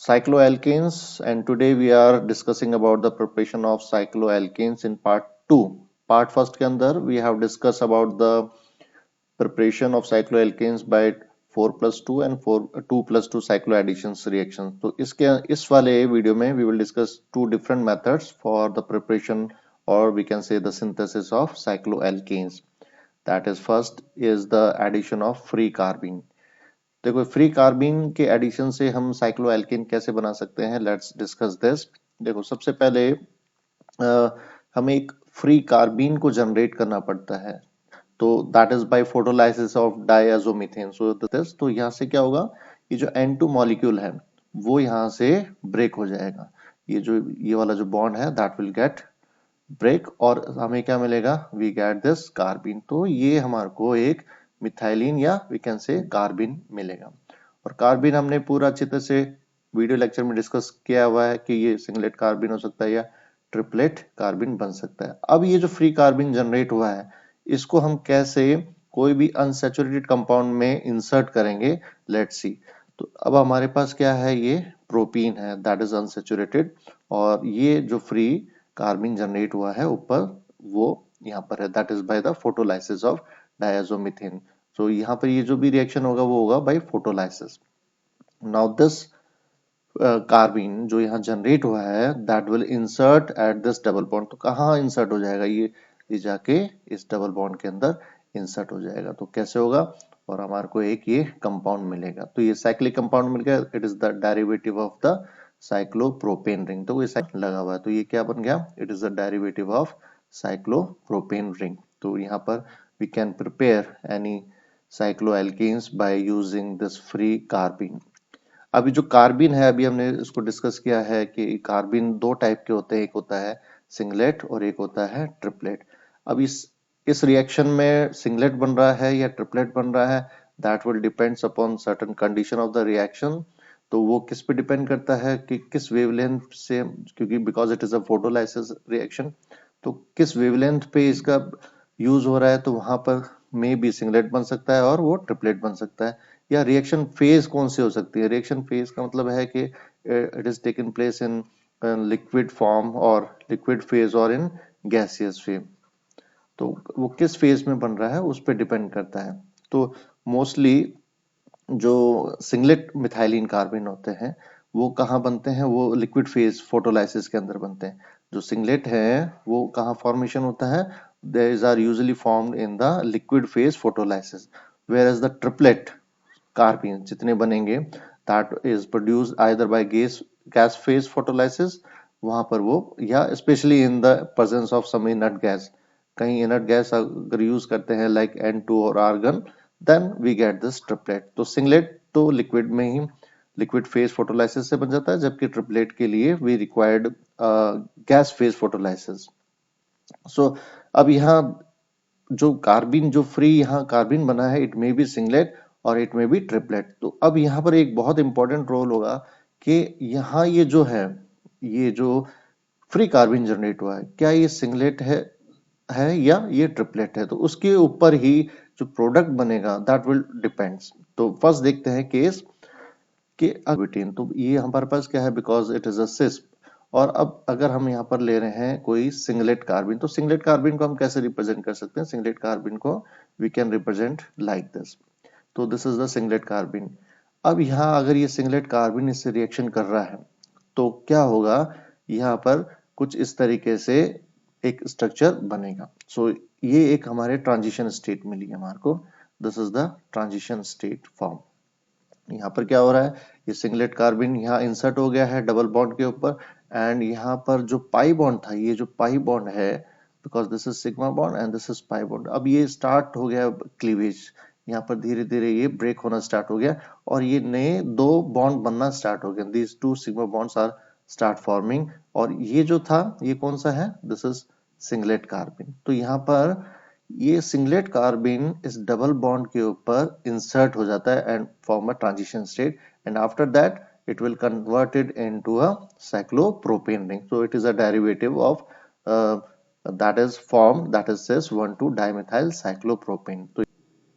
cycloalkanes, and today we are discussing about the preparation of cycloalkanes in part 2. Part first के अंदर we have discussed about the preparation of cycloalkanes by 4 plus 2 and 2 plus 2 cycloadditions reaction. तो इस वाले video में we will discuss two different methods for the preparation, or we can say the synthesis of cycloalkanes. That is, first is the addition of free carbene. देखो, free carbene के addition से हम cycloalkane कैसे बना सकते हैं, let's discuss this. देखो, सबसे पहले हमें एक फ्री कार्बीन को जनरेट करना पड़ता है, तो that is by photolysis of diazomethane. So this, तो यहाँ से क्या होगा, ये जो N2 मॉलिक्यूल है वो यहाँ से ब्रेक हो जाएगा। ये वाला जो बॉन्ड है दैट विल गेट ब्रेक, और हमें क्या मिलेगा, वी गेट दिस कार्बीन। तो ये हमारे को एक मिथाइलिन या वी कैन से कार्बीन मिलेगा। और कार्बीन हमने पूरा अच्छी तरह से वीडियो लेक्चर में डिस्कस किया हुआ है कि ये सिंगलेट कार्बीन हो सकता है या ट्रिपलेट कार्बीन बन सकता है। अब ये जो फ्री कार्बीन जनरेट हुआ है, इसको हम कैसे कोई भी अनसैचुरेटेड कंपाउंड में इंसर्ट करेंगे, लेट्स सी। तो अब हमारे पास क्या है, ये प्रोपीन है, दैट इज अनसैचुरेटेड, और ये जो फ्री कार्बन जनरेट हुआ है ऊपर, वो यहाँ पर है, that is by the photolysis of diazomethane. So यहाँ पर ये जो भी रिएक्शन होगा वो होगा by photolysis. Now this carbene जो यहाँ जनरेट हुआ है that will insert at this double bond. तो कहाँ इंसर्ट हो जाएगा, ये जाके इस डबल बॉन्ड के अंदर इंसर्ट हो जाएगा। तो कैसे होगा, और हमारे को एक ये कंपाउंड मिलेगा। तो ये साइक्लिक कंपाउंड मिल गया, it is the derivative of the cyclopropane ring. तो ये लगा हुआ है, तो ये क्या बन गया, it is the derivative of cyclopropane ring. तो यहाँ पर we can prepare any cycloalkanes by using this free carbene. अभी जो कार्बिन है, अभी हमने इसको डिस्कस किया है कि कार्बिन दो टाइप के होते हैं, एक होता है सिंगलेट और एक होता है ट्रिपलेट। अब इस रिएक्शन में सिंगलेट बन रहा है या ट्रिपलेट बन रहा है, that will depends upon certain condition of the reaction. तो वो किस पे डिपेंड करता है कि किस वेवलेंथ से, क्योंकि because it is a photolysis reaction, तो किस वेवलेंथ पे इसका यूज हो रहा है, तो वहां पर मे बी सिंगलेट बन सकता है और वो ट्रिपलेट बन सकता है। या रिएक्शन फेज कौन सी हो सकती है, रिएक्शन फेज का मतलब है कि it is taken place in liquid form और लिक्विड फेज और इन गैसियस फेज। तो वो किस फेज में बन रहा है उस पर डिपेंड करता है। तो मोस्टली जो सिंगलेट मिथाइलिन कार्बन होते हैं वो कहाँ बनते हैं, वो लिक्विड फेज फोटोलाइसिस के अंदर बनते हैं। जो सिंगलेट है वो कहाँ फॉर्मेशन होता है, these are usually formed in the liquid phase photolysis, whereas the triplet carbene जितने बनेंगे that is produced either by gas phase photolysis, वहां पर वो, या specially in the presence of some inert gas. कहीं इनर्ट गैस अगर use करते हैं लाइक N2 और argon, then we get this triplet. तो सिंगलेट तो लिक्विड में ही लिक्विड फेज फोटोलाइसिस से बन जाता है, जबकि ट्रिपलेट के लिए we required gas phase photolysis. So अब यहाँ जो कार्बिन, जो फ्री यहाँ कार्बिन बना है, इट मे बी सिंगलेट और इट में बी ट्रिपलेट। तो अब यहाँ पर एक बहुत इंपॉर्टेंट रोल होगा कि यहाँ ये जो है, ये जो फ्री कार्बन जनरेट हुआ है, क्या ये सिंगलेट है या ये ट्रिपलेट है। तो उसके ऊपर ही जो प्रोडक्ट बनेगा दैट विल डिपेंड्स। तो फर्स्ट देखते हैं केस कि ब्यूटेन। तो ये हमारे पास क्या है, बिकॉज इट इज अ सिस। और अब अगर हम यहाँ पर ले रहे हैं कोई सिंगलेट कार्बिन, तो सिंगलेट कार्बिन को हम कैसे रिप्रेजेंट कर सकते हैं, सिंगलेट कार्बिन को we can represent like this. तो this is the singlet carbene. अब यहाँ अगर ये सिंगलेट कार्बिन इससे रिएक्शन कर रहा है तो क्या होगा, यहाँ पर कुछ इस तरीके से एक स्ट्रक्चर बनेगा। सो ये एक हमारे ट्रांजिशन स्टेट मिली है हमारे को, this is the transition state form. यहाँ पर क्या हो रहा है, ये सिंगलेट कार्बिन यहाँ इंसर्ट हो गया है डबल बॉन्ड के ऊपर, एंड यहाँ पर जो पाई बॉन्ड था, ये जो पाई बॉन्ड है, because this is sigma bond and this is pi bond, अब ये स्टार्ट हो गया क्लीवेज। यहाँ पर धीरे धीरे ये ब्रेक होना स्टार्ट हो गया और ये नए दो बॉन्ड बनना स्टार्ट हो गए, these two sigma bonds are start forming. और ये जो था ये कौन सा है, दिस इज सिंगलेट कार्बिन। तो यहाँ पर ये सिंगलेट कार्बिन इस डबल बॉन्ड के ऊपर इंसर्ट हो जाता है and form a transition state, and after that it will converted into a cyclopropane ring. So it is a derivative of that is formed, that is cis 1,2 dimethyl cyclopropane. So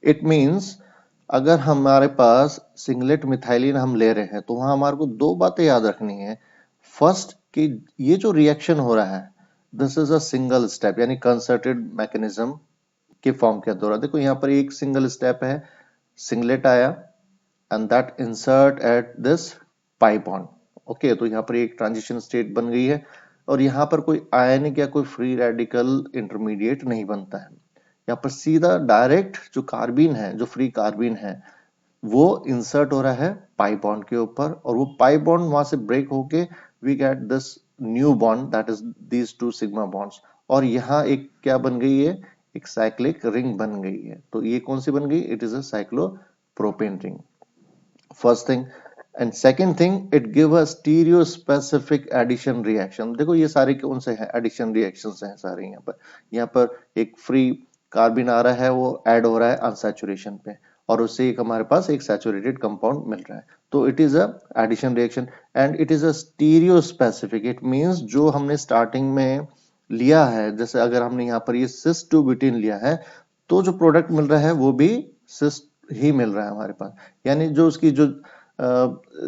it means अगर हमारे पास singlet methylene हम ले रहे हैं तो वहां हमारे को दो बातें याद रखनी है। फर्स्ट कि ये जो रिएक्शन हो रहा है this is a single step यानी कंसर्टेड मैकेनिज्म के फॉर्म के द्वारा। देखो यहाँ पर एक सिंगल स्टेप है, सिंगलेट आया and that insert at this pi bond. Okay, तो यहाँ पर एक ट्रांजिशन स्टेट बन गई है और यहाँ पर कोई आयनिक या कोई फ्री रेडिकल इंटरमीडिएट नहीं बनता है। यहाँ पर सीधा डायरेक्ट जो कार्बिन है, जो फ्री कार्बिन है, वो इंसर्ट हो रहा है पाई बॉन्ड के ऊपर और वो पाई बॉन्ड वहां से ब्रेक होके we get this new bond that is these two sigma bonds. और यहाँ एक क्या बन गई है, एक साइक्लिक रिंग बन गई है। तो ये कौन सी बन गई, it is a cyclopropane ring, first thing. And second thing, it give a stereo specific addition reaction. देखो ये सारे कौन से हैं, एडिशन रिएक्शंस हैं सारे। यहाँ पर एक फ्री कार्बिन आ रहा है, वो ऐड हो रहा है अनसैचुरेशन पे और उससे एक हमारे पास एक सैचुरेटेड कंपाउंड मिल रहा है। तो it is a addition reaction and it is a stereo specific. It means जो हमने स्टार्टिंग में लिया है, जैसे अगर हमने यहाँ पर ये सिस टू ब्यूटीन लिया है तो जो प्रोडक्ट मिल रहा है वो भी सिस ही मिल रहा है हमारे पास। यानी जो उसकी जो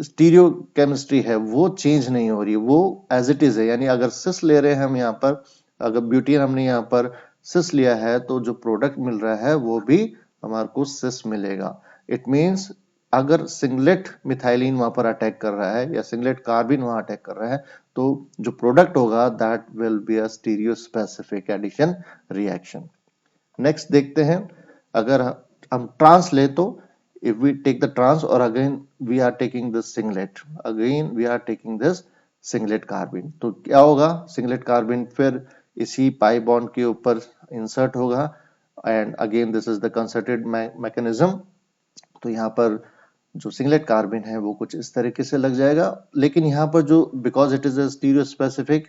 स्टीरियो केमिस्ट्री है वो चेंज नहीं हो रही है, वो एज इट इज है। यानी अगर सिस ले रहे हैं हम यहाँ पर, अगर ब्यूटीन हमने यहाँ पर सिस लिया है तो जो प्रोडक्ट मिल रहा है वो भी हमारे को सिस मिलेगा। इट मींस अगर सिंगलेट मिथाइलिन वहां पर अटैक कर रहा है या सिंगलेट कार्बिन वहां अटैक कर रहा है तो जो प्रोडक्ट होगा that will be a stereo specific addition reaction. Next देखते हैं, अगर हम ट्रांस ले तो if we take the trans or again we are taking this singlet, again we are taking this singlet carbene, तो क्या होगा, singlet carbene फिर इसी पाई बॉन्ड के ऊपर इंसर्ट होगा and again this is the concerted mechanism. तो यहाँ पर जो सिंगलेट कार्बिन है वो कुछ इस तरीके से लग जाएगा। लेकिन यहाँ पर जो because it is a stereo specific,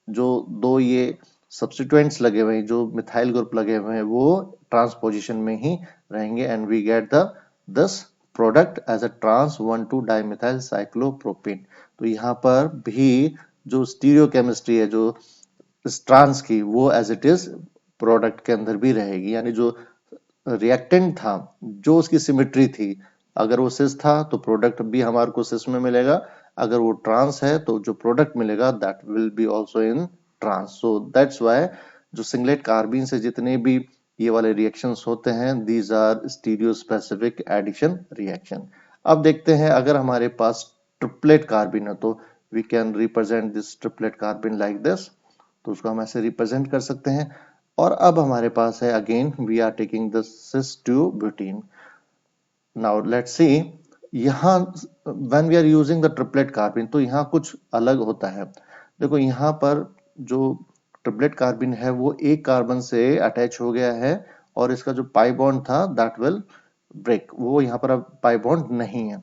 जो दो ये सब्स्टिट्यूएंट्स लगे हुए हैं, जो मिथाइल ग्रुप लगे हुए हैं, वो ट्रांसपोजिशन में ही रहेंगे and we get the this product as a trans 1,2 dimethyl cyclopropane. तो यहाँ पर भी जो स्टीरियो केमिस्ट्री है जो इस ट्रांस की, वो एज इट इज प्रोडक्ट के अंदर भी रहेगी। यानी जो रिएक्टेंट था, जो उसकी सिमेट्री थी, अगर वो सिस था तो प्रोडक्ट भी हमारे को सिस में मिलेगा, अगर वो ट्रांस है तो जो प्रोडक्ट मिलेगा that will be also in trans. So that's why जो सिंगलेट कार्बिन से जितने भी ये वाले रिएक्शंस होते हैं these are stereo specific addition reaction. अब देखते हैं अगर हमारे पास ट्रिपलेट कार्बिन है तो we can represent this triplet carbene like this. तो उसको हम ऐसे रिप्रेजेंट कर सकते हैं। और अब हमारे पास है again we are taking the cis two butene. Now let's see, यहाँ when we are using the triplet carbene तो यहाँ कुछ अलग होता है। देखो यहाँ पर जो ट्रिपलेट कार्बिन है वो एक कार्बन से अटैच हो गया है और इसका जो पाई बॉन्ड था दैट विल ब्रेक, वो यहाँ पर अब पाई बॉन्ड नहीं है।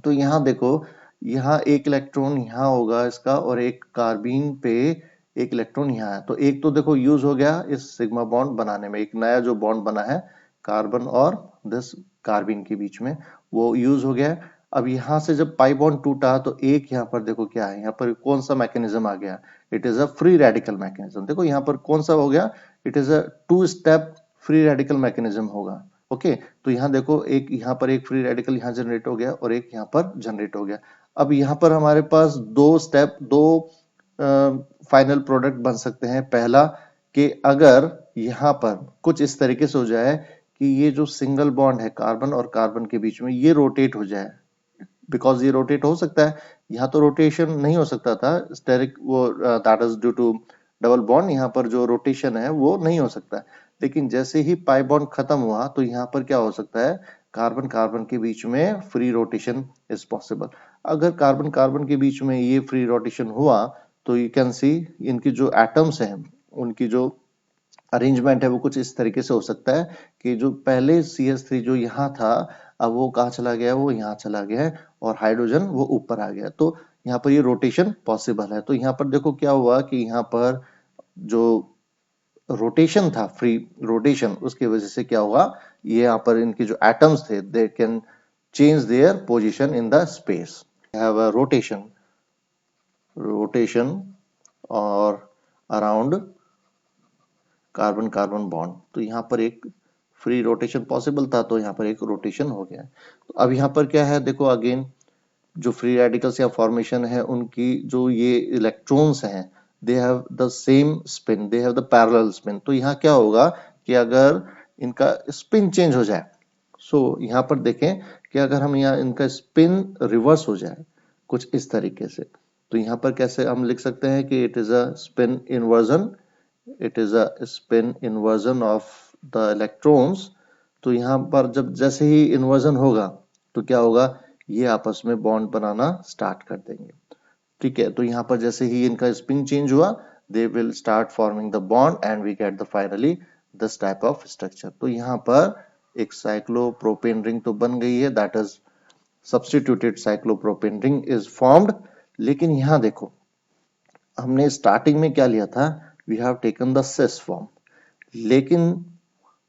तो यहाँ देखो, यहाँ एक इलेक्ट्रॉन यहाँ होगा इसका और एक कार्बीन पे एक इलेक्ट्रॉन यहाँ है। तो एक तो देखो यूज हो गया इस सिग्मा बॉन्ड बनाने में, एक नया जो बॉन्ड बना है कार्बन और दिस कार्बीन के बीच में, वो यूज हो गया है। अब यहाँ से जब पाई बॉन्ड टूटा तो एक यहाँ पर देखो क्या है, यहाँ पर कौन सा मैकेनिज्म आ गया, it is a free radical mechanism. देखो यहाँ पर कौन सा हो गया, it is a two step free radical mechanism होगा। ओके, तो यहाँ देखो एक यहाँ पर एक फ्री रेडिकल यहाँ जनरेट हो गया और एक यहाँ पर जनरेट हो गया। अब यहाँ पर हमारे पास दो स्टेप, दो फाइनल प्रोडक्ट बन सकते हैं। पहला कि अगर यहाँ पर कुछ इस तरीके से हो जाए कि ये जो सिंगल बॉन्ड है कार्बन और कार्बन के बीच में ये रोटेट हो जाए, बिकॉज ये रोटेट हो सकता है, यहाँ तो रोटेशन नहीं हो सकता था स्टेरिक, वो that is due to double bond, यहाँ पर जो रोटेशन है वो नहीं हो सकता। लेकिन जैसे ही पाई बॉन्ड खत्म हुआ तो यहाँ पर क्या हो सकता है, कार्बन कार्बन के बीच में फ्री रोटेशन इज पॉसिबल। अगर कार्बन कार्बन के बीच में ये फ्री रोटेशन हुआ तो यू कैन सी इनकी जो एटम्स हैं उनकी जो अरेंजमेंट है वो कुछ इस तरीके से हो सकता है कि जो पहले CH3 जो यहाँ था अब वो कहाँ चला गया, वो यहाँ चला गया है और हाइड्रोजन वो ऊपर आ गया। तो यहाँ पर ये रोटेशन पॉसिबल है। तो यहाँ पर देखो क्या हुआ कि यहाँ पर जो रोटेशन था, फ्री रोटेशन, उसकी वजह से क्या हुआ, ये यहाँ पर इनके जो एटम्स थे they can change their position in the space, have a rotation और अराउंड कार्बन कार्बन बॉन्ड। तो यहाँ पर एक फ्री रोटेशन पॉसिबल था, तो यहाँ पर एक रोटेशन हो गया। तो अब यहाँ पर क्या है, देखो अगेन जो फ्री रेडिकल्स या फॉर्मेशन है उनकी जो ये इलेक्ट्रॉन्स हैं, they have the same spin, they have the parallel spin. तो यहाँ क्या होगा कि अगर इनका स्पिन चेंज हो जाए, सो यहाँ पर देखें कि अगर हम यहाँ इनका स्पिन रिवर्स हो जाए कुछ इस तरीके से, तो यहाँ पर कैसे हम लिख सकते हैं कि it is a spin inversion, it is a spin inversion of the electrons. तो यहाँ पर जब जैसे ही इन्वर्जन होगा तो क्या होगा, ये आपस में बॉन्ड बनाना स्टार्ट कर देंगे। ठीक है, तो यहाँ पर जैसे ही इनका स्पिन चेंज हुआ, they will start forming the bond and we get the finally this type of structure. तो यहाँ पर एक साइक्लोप्रोपेन रिंग तो बन गई है, that is substituted cyclopropane ring is formed. लेकिन यहाँ देखो हमने स्टार्टिंग में क्या लिया था, we have taken the cis form, लेकिन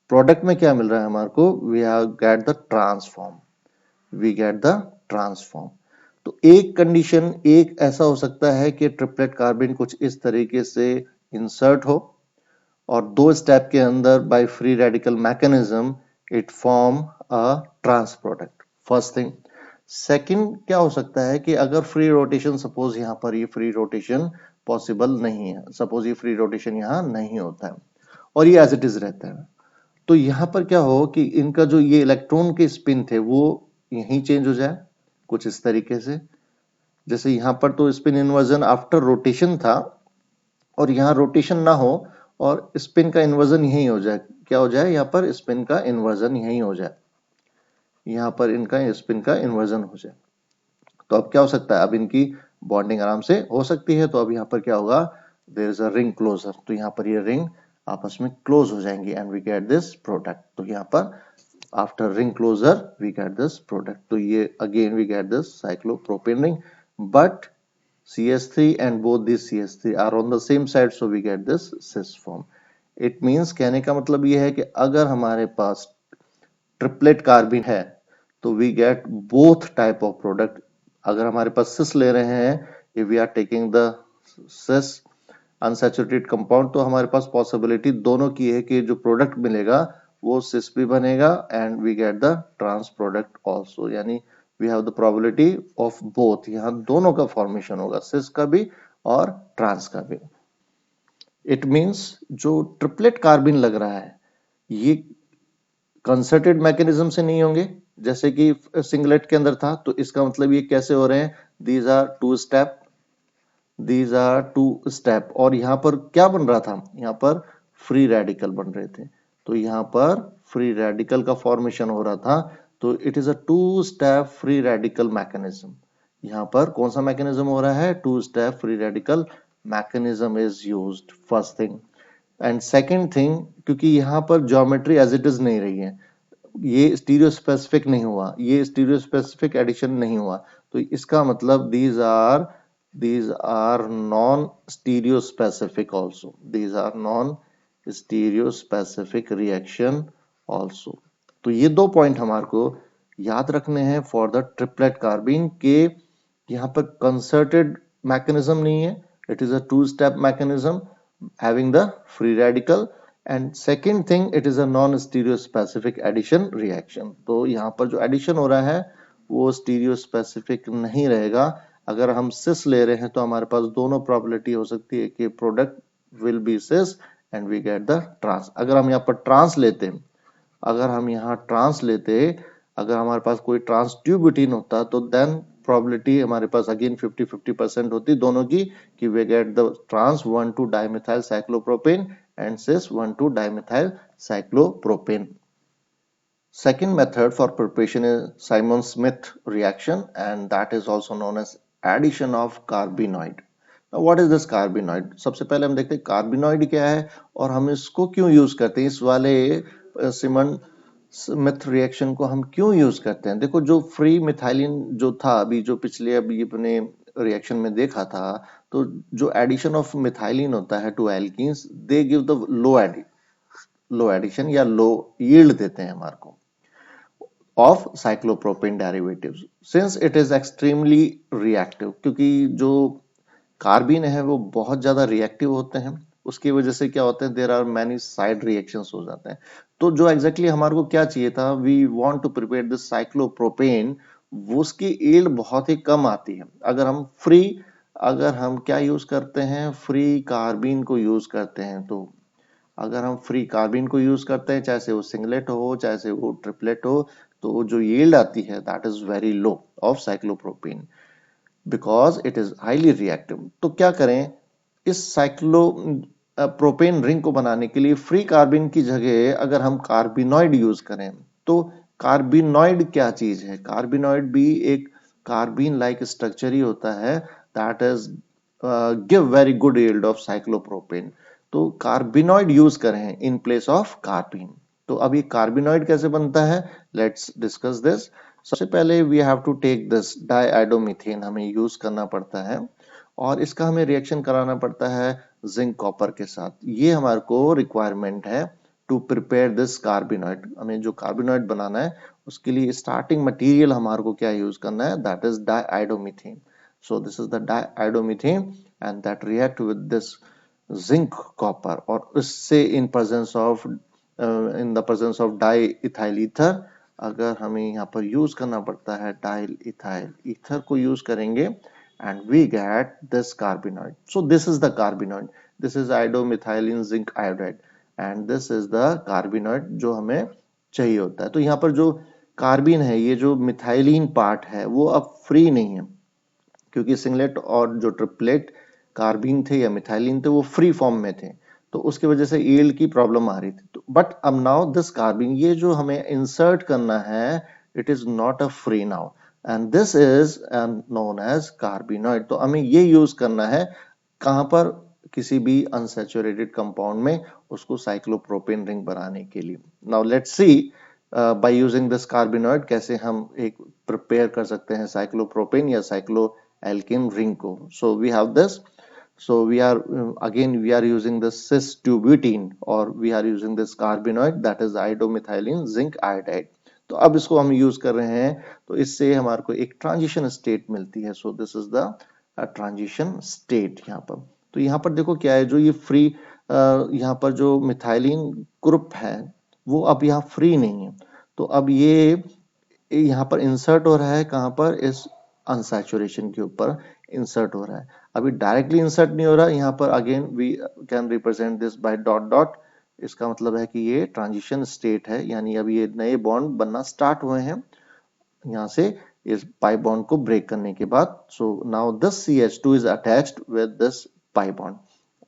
प्रोडक्ट में क्या मिल रहा है हमारे को, we have get the trans form, we get the trans form. तो एक कंडीशन एक ऐसा हो सकता है कि ट्रिपलेट कार्बिन कुछ इस तरीके से इंसर्ट हो और दो स्टेप के अंदर by free radical mechanism it form a trans product, first thing. Second क्या हो सकता है कि अगर फ्री रोटेशन, सपोज यहाँ पर ये फ्री रोटेशन पॉसिबल नहीं है, सपोज ये फ्री रोटेशन यहाँ नहीं होता है और ये एज इट इज रहता है, तो यहाँ पर क्या हो कि इनका जो ये इलेक्ट्रॉन के स्पिन थे वो यहीं चेंज हो जाए कुछ इस तरीके से। जैसे यहाँ पर तो स्पिन इन्वर्जन आफ्टर रोटेशन था और यहाँ रोटेशन ना हो और स्पिन का इन्वर्जन यहीं हो जाए, क्या हो जाए, यहाँ पर स्पिन का इन्वर्जन यहीं हो जाए, यहाँ पर इनका स्पिन का इन्वर्जन हो जाए। तो अब क्या हो सकता है, अब इनकी बॉन्डिंग आराम से हो सकती है। तो अब यहाँ पर क्या होगा, there is a ring closure, तो यहाँ पर ये रिंग आपस में क्लोज हो जाएंगी and we get this product. तो यहाँ पर after ring closure we get this product, तो ये again we get this cyclopropane ring, but CH3 and both these CH3 are on the same side, so we get this cis form. It means कहने का मतलब ये है कि अगर हमारे पास ट्रिपलेट कार्बिन है तो we get both type of product. अगर हमारे पास सिस ले रहे हैं, if we are taking the cis unsaturated compound, तो हमारे पास पॉसिबिलिटी दोनों की है कि जो प्रोडक्ट मिलेगा वो सिस भी बनेगा and we get the trans product also, यानी we have the probability of both, यहाँ दोनों का फॉर्मेशन होगा, सिस का भी और ट्रांस का भी। इट मींस जो ट्रिपलेट कार्बिन लग रहा है ये कंसर्टेड मैकेनिज्म से नहीं होंगे जैसे कि सिंगलेट के अंदर था, तो इसका मतलब ये कैसे हो रहे हैं, these are two step, these are two step, और यहाँ पर क्या बन रहा था, यहाँ पर फ्री रेडिकल बन रहे थे, तो यहाँ पर फ्री रेडिकल का फॉर्मेशन हो रहा था। तो it is a two step free radical mechanism, यहाँ पर कौन सा मैकेनिज्म हो रहा है, two step free radical mechanism is used, first thing. And second thing, क्योंकि यहाँ पर ज्योमेट्री एज इट इज नहीं रही है, ये स्टीरियो स्पेसिफिक नहीं हुआ, ये स्टीरियो स्पेसिफिक एडिशन नहीं हुआ, तो इसका मतलब these are non stereo specific also, these are non stereo specific reaction also। तो ये दो पॉइंट हमारे को याद रखने हैं फॉर द ट्रिपलेट कार्बिन के, यहाँ पर कंसर्टेड मैकेनिज्म नहीं है, it is a two step mechanism having the free radical, and second thing it is a non stereo specific addition reaction। तो यहाँ पर जो एडिशन हो रहा है वो स्टीरियो स्पेसिफिक नहीं रहेगा। अगर हम सिस ले रहे हैं तो हमारे पास दोनों प्रोबेबिलिटी हो सकती है कि product will be cis and we get the trans. अगर हम यहाँ पर ट्रांस लेते, अगर हम यहाँ ट्रांस लेते, अगर हमारे पास कोई ट्रांस ट्यूब्यूटीन होता तो देन प्रोबेबिलिटी हमारे पास अगेन 50-50% होती दोनों की कि we get the trans 1,2 dimethyl cyclopropane and cis 1,2 dimethyl cyclopropane. Second method for preparation is Simon-Smith reaction, and that is also known as addition of carbenoid. Now what is this carbenoid? सबसे पहले हम देखते हैं कार्बिनॉइड क्या है और हम इसको क्यों यूज करते हैं, इस वाले सिमन स्मिथ रिएक्शन को हम क्यों यूज करते हैं। देखो जो फ्री मिथाइलिन जो था अभी जो पिछले अभी अपने रिएक्शन में देखा था, तो जो एडिशन ऑफ मिथाइलिन होता है to alkenes, they give the low addition या लो यील्ड देते हैं हमारे को of cyclopropane derivatives, since it is extremely reactive, क्योंकि जो कार्बिन है वो बहुत ज्यादा रिएक्टिव होते हैं, उसकी वजह से क्या होता है, there are many side reactions हो जाते हैं। तो जो एग्जैक्टली हमारे को क्या चाहिए था, we want to prepare this cyclopropane, वो उसकी यील्ड बहुत ही कम आती है। अगर हम क्या यूज करते हैं, फ्री कार्बिन को यूज करते हैं, तो अगर हम फ्री कार्बिन को यूज करते हैं, चाहे से वो सिंगलेट हो चाहे से वो ट्रिपलेट हो, तो जो यील्ड आती है that is very low of cyclopropane because it is highly reactive. तो क्या करें, इस साइक्लो प्रोपेन रिंग को बनाने के लिए फ्री कार्बिन की जगह अगर हम कार्बिनॉइड यूज करें, तो कार्बिनॉइड क्या चीज है, कार्बिनॉइड भी एक कार्बिन लाइक स्ट्रक्चर ही होता है that is give very good yield of cyclopropane. तो कार्बिनॉइड यूज करें इन प्लेस ऑफ कार्बिन। तो अब ये कार्बिनॉइड कैसे बनता है, लेट्स डिस्कस दिस। सबसे पहले we have to take this diiodomethane, हमें यूज करना पड़ता है और इसका हमें रिएक्शन कराना पड़ता है जिंक कॉपर के साथ। ये हमारे को रिक्वायरमेंट है टू प्रिपेयर दिस कार्बिनॉइड। हमें जो कार्बिनॉइड बनाना है उसके लिए स्टार्टिंग मटेरियल हमारे को क्या यूज करना है, that is diiodomethane. So this is the diiodomethane and that react with this zinc copper, और उससे in the presence of diethyl ether, अगर हमें यहाँ पर यूज करना पड़ता है डाइल इथाइल ईथर को यूज करेंगे and we get this carbenoid. So this is the carbenoid, this is iodomethylene zinc iodide and this is the carbenoid जो हमें चाहिए होता है। तो यहाँ पर जो कार्बिन है, ये जो मिथाइलिन पार्ट है वो अब फ्री नहीं है, क्योंकि सिंगलेट और जो ट्रिपलेट कार्बिन थे या मिथाइलिन थे वो फ्री फॉर्म में थे, तो उसकी वजह से यील्ड की प्रॉब्लम आ रही थी। तो बट अब नाउ दिस कार्बिन, ये जो हमें इंसर्ट करना है, it is not a free now and this is known as carbenoid. तो हमें ये यूज करना है कहां पर, किसी भी अनसैचुरेटेड कंपाउंड में उसको साइक्लोप्रोपेन रिंग बनाने के लिए। Now let's see by using this carbenoid कैसे हम एक प्रिपेयर कर सकते हैं साइक्लोप्रोपेन या साइक्लो alkene ring को। So we have this, so we are again we are using the cis 2 butene or we are using this carbinoid that is iodomethylene zinc iodide। तो अब इसको हम यूज कर रहे हैं, तो इससे हमारे को एक ट्रांजिशन स्टेट मिलती है। सो this is the transition state यहाँ पर। तो यहाँ पर देखो क्या है, जो ये फ्री यहाँ पर जो मिथाइलिन ग्रुप है वो अब यहाँ फ्री नहीं है, तो अब ये यहाँ पर इंसर्ट हो रहा है कहाँ पर, इस अनसैचुरेशन के ऊपर इंसर्ट हो रहा है। अभी डायरेक्टली इंसर्ट नहीं हो रहा, यहाँ पर again we can represent this by dot dot. इसका मतलब है कि ये ट्रांजिशन स्टेट है, यानी अभी ये नए बॉन्ड बनना स्टार्ट हुए हैं यहाँ से इस पाई बॉन्ड को ब्रेक करने के बाद। So now this CH2 is attached with this pi bond,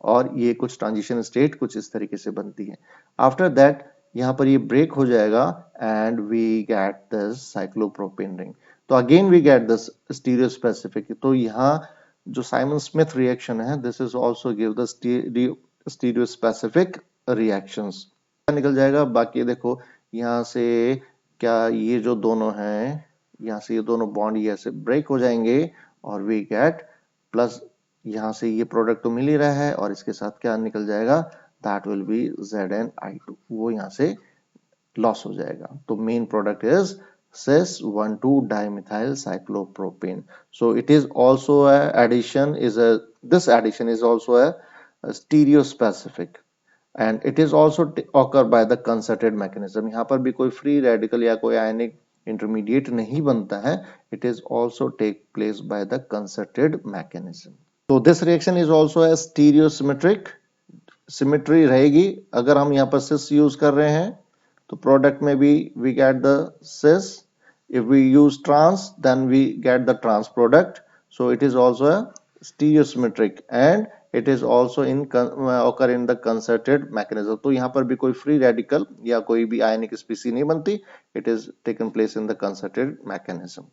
और ये कुछ ट्रांजिशन स्टेट कुछ इस तरीके से बनती है। आफ्टर दैट यहाँ पर ये ब्रेक हो जाएगा and we get this cyclopropane ring. तो again we get this stereo specific. तो यहाँ जो साइमन स्मिथ रिएक्शन है, this is also give the stereo specific reactions. निकल जाएगा। बाकी देखो यहाँ से क्या, ये जो दोनों हैं यहाँ से ये दोनों बॉन्ड ये ऐसे ब्रेक हो जाएंगे और वी गेट प्लस, यहाँ से ये प्रोडक्ट तो मिल ही रहा है और इसके साथ क्या निकल जाएगा, दैट विल बी ZnI2, वो यहाँ से लॉस हो जाएगा। तो main product is cis 1,2 dimethyl cyclopropane। So it is also a addition is a this addition is also a stereospecific and it is also occur by the concerted mechanism। यहाँ पर भी कोई फ्री रेडिकल या कोई आयनिक intermediate नहीं बनता है, it is also take place by the concerted mechanism। तो this reaction is also a stereosymmetric, symmetry रहेगी। अगर हम यहाँ पर cis यूज कर रहे हैं तो प्रोडक्ट में भी we get the cis, if we use trans then we get the trans product। So it is also a stereosymmetric and it is also in occur in the concerted mechanism। तो यहाँ पर भी कोई free radical या कोई भी आयनिक स्पीसी नहीं बनती, it is taken place in the concerted mechanism।